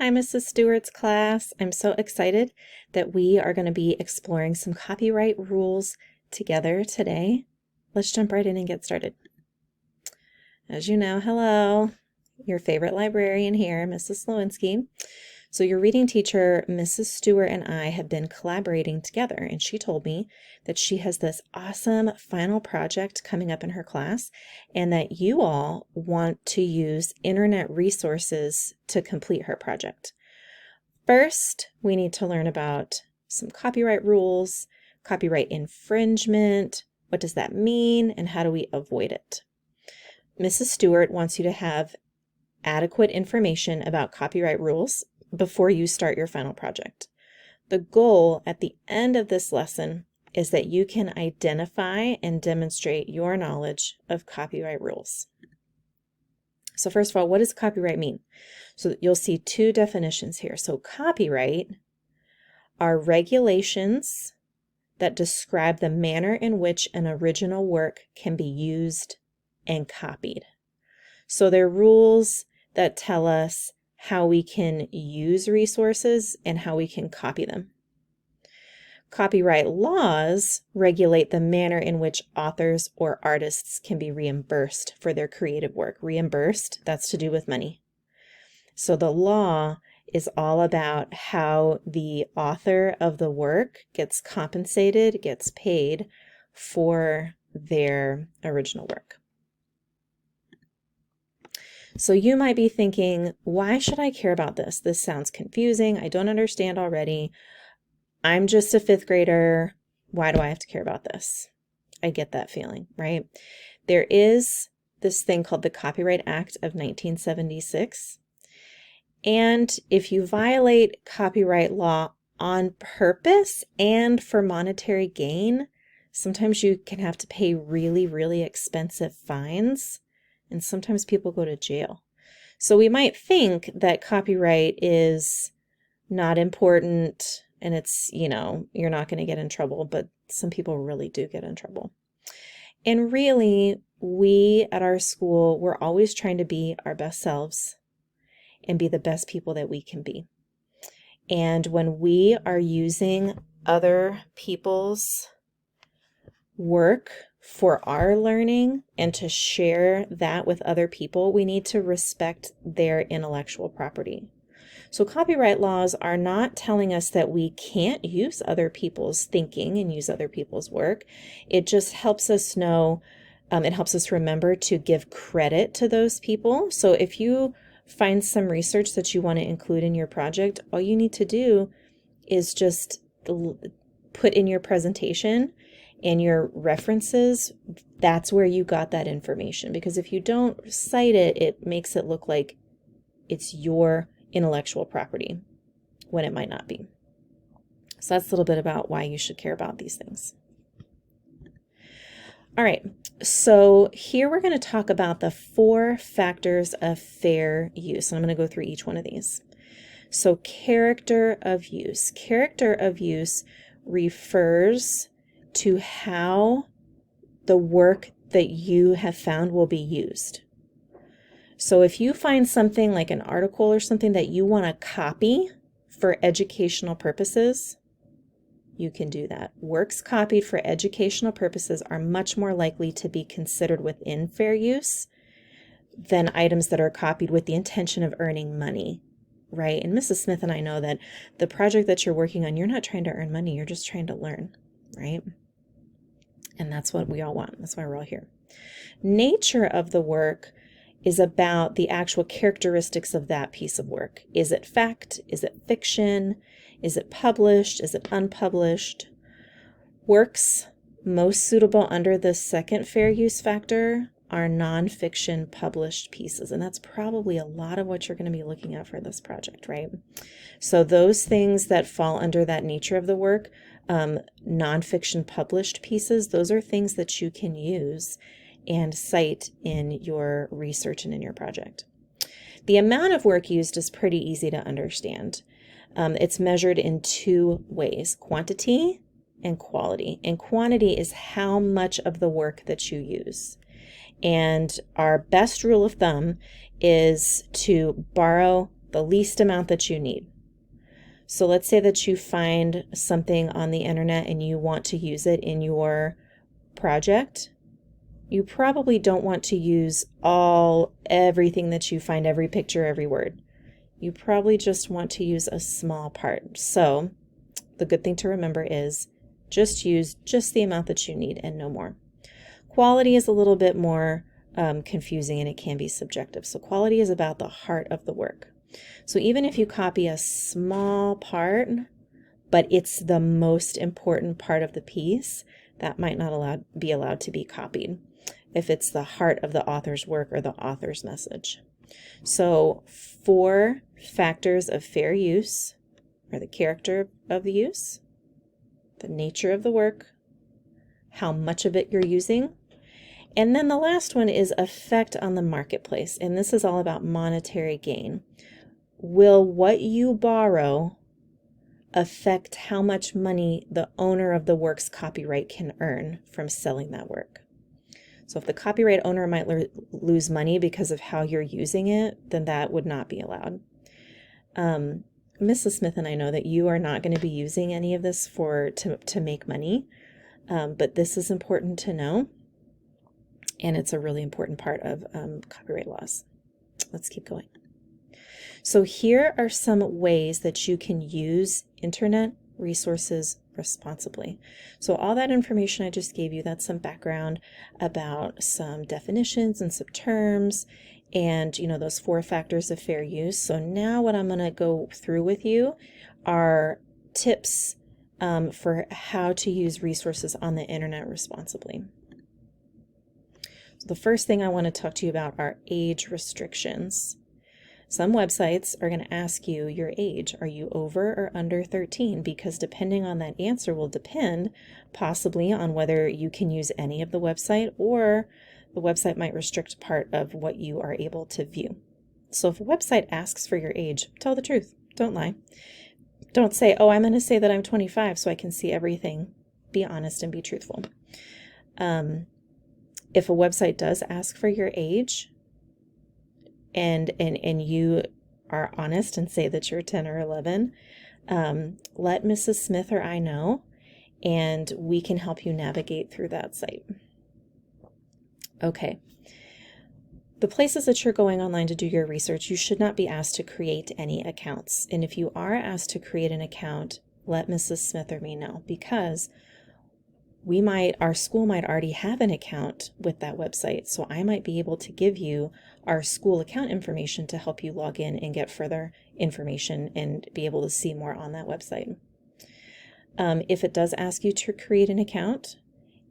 Hi, Mrs. Stewart's class. I'm so excited that we are going to be exploring some copyright rules together today. Let's jump right in and get started. As you know, hello, your favorite librarian here, Mrs. Slowinski. So your reading teacher, Mrs. Stewart, and I have been collaborating together, and she told me that she has this awesome final project coming up in her class and that you all want to use internet resources to complete her project. First, we need to learn about some copyright rules, copyright infringement, what does that mean, and how do we avoid it? Mrs. Stewart wants you to have adequate information about copyright rules before you start your final project. The goal at the end of this lesson is that you can identify and demonstrate your knowledge of copyright rules. So first of all, what does copyright mean? So you'll see two definitions here. So copyright are regulations that describe the manner in which an original work can be used and copied. So they're rules that tell us how we can use resources and how we can copy them. Copyright laws regulate the manner in which authors or artists can be reimbursed for their creative work. Reimbursed, that's to do with money. So the law is all about how the author of the work gets compensated, gets paid for their original work. So you might be thinking, why should I care about this? This sounds confusing. I don't understand already. I'm just a fifth grader. Why do I have to care about this? I get that feeling, right? There is this thing called the Copyright Act of 1976. And if you violate copyright law on purpose and for monetary gain, sometimes you can have to pay really, really expensive fines. And sometimes people go to jail. So we might think that copyright is not important and it's, you're not going to get in trouble, but some people really do get in trouble. And really, we at our school, we're always trying to be our best selves and be the best people that we can be. And when we are using other people's work for our learning and to share that with other people, we need to respect their intellectual property. So copyright laws are not telling us that we can't use other people's thinking and use other people's work. It just helps us know, it helps us remember to give credit to those people. So if you find some research that you want to include in your project, all you need to do is just put in your presentation and your references, that's where you got that information. Because if you don't cite it, it makes it look like it's your intellectual property when it might not be. So that's a little bit about why you should care about these things. All right, so here we're going to talk about the 4 factors of fair use. And I'm going to go through each one of these. So character of use. Character of use refers to how the work that you have found will be used. So if you find something like an article or something that you want to copy for educational purposes, you can do that. Works copied for educational purposes are much more likely to be considered within fair use than items that are copied with the intention of earning money, right? And Mrs. Smith and I know that the project that you're working on, you're not trying to earn money, you're just trying to learn, right? And that's what we all want. That's why we're all here. Nature of the work is about the actual characteristics of that piece of work. Is it fact? Is it fiction? Is it published? Is it unpublished? Works most suitable under the second fair use factor are nonfiction published pieces. And that's probably a lot of what you're going to be looking at for this project, right? So those things that fall under that nature of the work, nonfiction published pieces, those are things that you can use and cite in your research and in your project. The amount of work used is pretty easy to understand. It's measured in 2 ways, quantity and quality. And quantity is how much of the work that you use. And our best rule of thumb is to borrow the least amount that you need. So let's say that you find something on the internet and you want to use it in your project. You probably don't want to use everything that you find, every picture, every word. You probably just want to use a small part. So the good thing to remember is just use just the amount that you need and no more. Quality is a little bit more confusing and it can be subjective. So quality is about the heart of the work. So even if you copy a small part, but it's the most important part of the piece, that might not be allowed to be copied if it's the heart of the author's work or the author's message. So 4 factors of fair use are the character of the use, the nature of the work, how much of it you're using, and then the last one is effect on the marketplace. And this is all about monetary gain. Will what you borrow affect how much money the owner of the work's copyright can earn from selling that work? So if the copyright owner might lose money because of how you're using it, then that would not be allowed. Mrs. Smith and I know that you are not going to be using any of this to make money, but this is important to know, and it's a really important part of copyright laws. Let's keep going. So here are some ways that you can use internet resources responsibly. So all that information I just gave you, that's some background about some definitions and some terms and, those 4 factors of fair use. So now what I'm going to go through with you are tips for how to use resources on the internet responsibly. So the first thing I want to talk to you about are age restrictions. Some websites are going to ask you your age. Are you over or under 13? Because depending on that answer will depend possibly on whether you can use any of the website, or the website might restrict part of what you are able to view. So if a website asks for your age, tell the truth. Don't lie. Don't say, oh, I'm going to say that I'm 25 so I can see everything. Be honest and be truthful. If a website does ask for your age, and you are honest and say that you're 10 or 11, let Mrs. Smith or I know, and we can help you navigate through that site. Okay. The places that you're going online to do your research, you should not be asked to create any accounts. And if you are asked to create an account, let Mrs. Smith or me know, because our school might already have an account with that website. So I might be able to give you our school account information to help you log in and get further information and be able to see more on that website. If it does ask you to create an account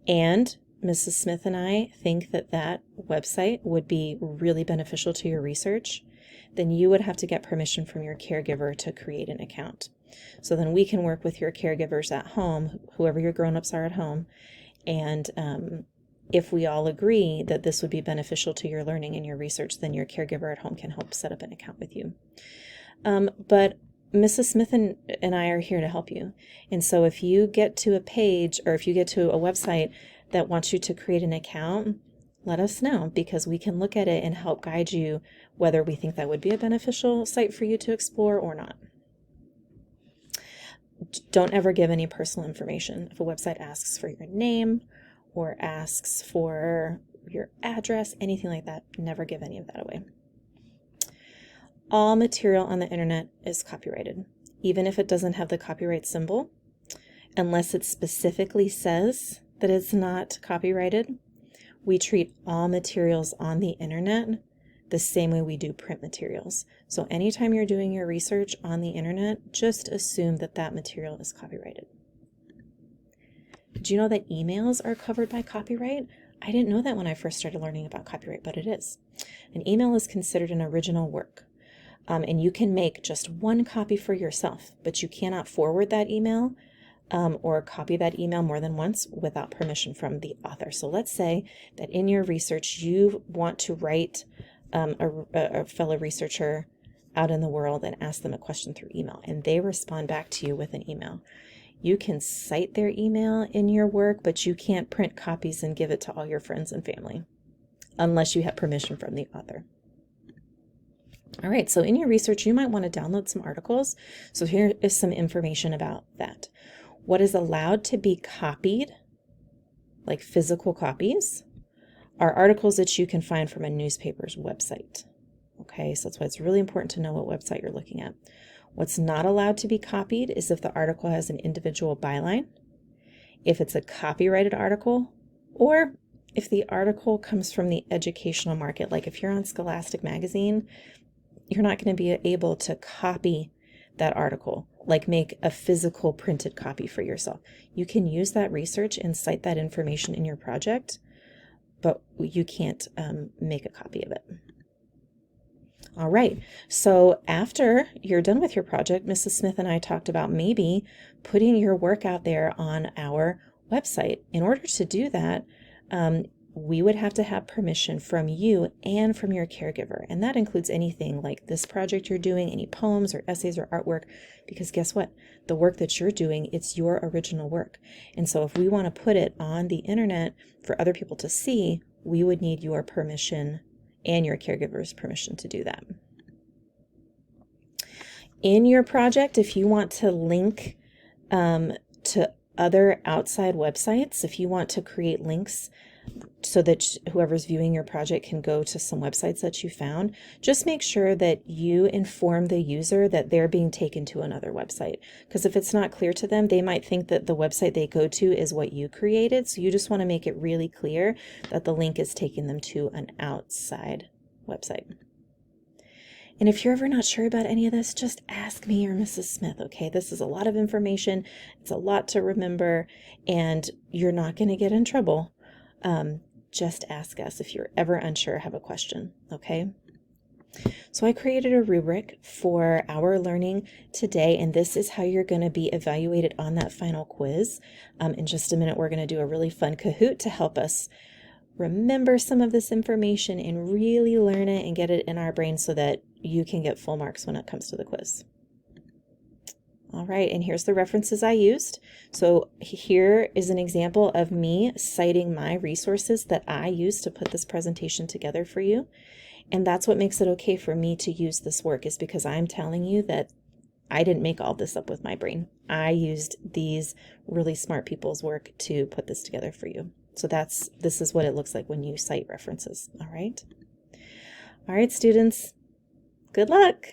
and Mrs. Smith and I think that that website would be really beneficial to your research, then you would have to get permission from your caregiver to create an account. So then we can work with your caregivers at home, whoever your grown-ups are at home, and if we all agree that this would be beneficial to your learning and your research, then your caregiver at home can help set up an account with you. But Mrs. Smith and I are here to help you. And so if you get to a page, or if you get to a website that wants you to create an account, let us know, because we can look at it and help guide you whether we think that would be a beneficial site for you to explore or not. Don't ever give any personal information. If a website asks for your name or asks for your address, anything like that, never give any of that away. All material on the internet is copyrighted, even if it doesn't have the copyright symbol, unless it specifically says that it's not copyrighted. We treat all materials on the internet the same way we do print materials. So anytime you're doing your research on the internet, just assume that that material is copyrighted. Do you know that emails are covered by copyright? I didn't know that when I first started learning about copyright, but it is. An email is considered an original work. And you can make just one copy for yourself, but you cannot forward that email or copy that email more than once without permission from the author. So let's say that in your research, you want to write a fellow researcher out in the world and ask them a question through email, and they respond back to you with an email. You can cite their email in your work, but you can't print copies and give it to all your friends and family unless you have permission from the author. All right, so in your research, you might want to download some articles. So here is some information about that. What is allowed to be copied, like physical copies, are articles that you can find from a newspaper's website. Okay, so that's why it's really important to know what website you're looking at. What's not allowed to be copied is if the article has an individual byline, if it's a copyrighted article, or if the article comes from the educational market. Like if you're on Scholastic Magazine, you're not going to be able to copy that article, like make a physical printed copy for yourself. You can use that research and cite that information in your project, but you can't make a copy of it. All right, so after you're done with your project, Mrs. Smith and I talked about maybe putting your work out there on our website. In order to do that, we would have to have permission from you and from your caregiver. And that includes anything like this project you're doing, any poems or essays or artwork, because guess what? The work that you're doing, it's your original work. And so if we want to put it on the internet for other people to see, we would need your permission and your caregiver's permission to do that. In your project, if you want to link to other outside websites, if you want to create links so that whoever's viewing your project can go to some websites that you found, just make sure that you inform the user that they're being taken to another website. Because if it's not clear to them, they might think that the website they go to is what you created. So you just want to make it really clear that the link is taking them to an outside website. And if you're ever not sure about any of this, just ask me or Mrs. Smith, okay? This is a lot of information. It's a lot to remember, and you're not going to get in trouble. Just ask us if you're ever unsure, have a question, okay? So I created a rubric for our learning today, and this is how you're going to be evaluated on that final quiz. In just a minute, we're going to do a really fun Kahoot to help us remember some of this information and really learn it and get it in our brain so that you can get full marks when it comes to the quiz. All right, and here's the references I used. So here is an example of me citing my resources that I used to put this presentation together for you. And that's what makes it okay for me to use this work, is because I'm telling you that I didn't make all this up with my brain. I used these really smart people's work to put this together for you. So this is what it looks like when you cite references. All right. All right, students, good luck.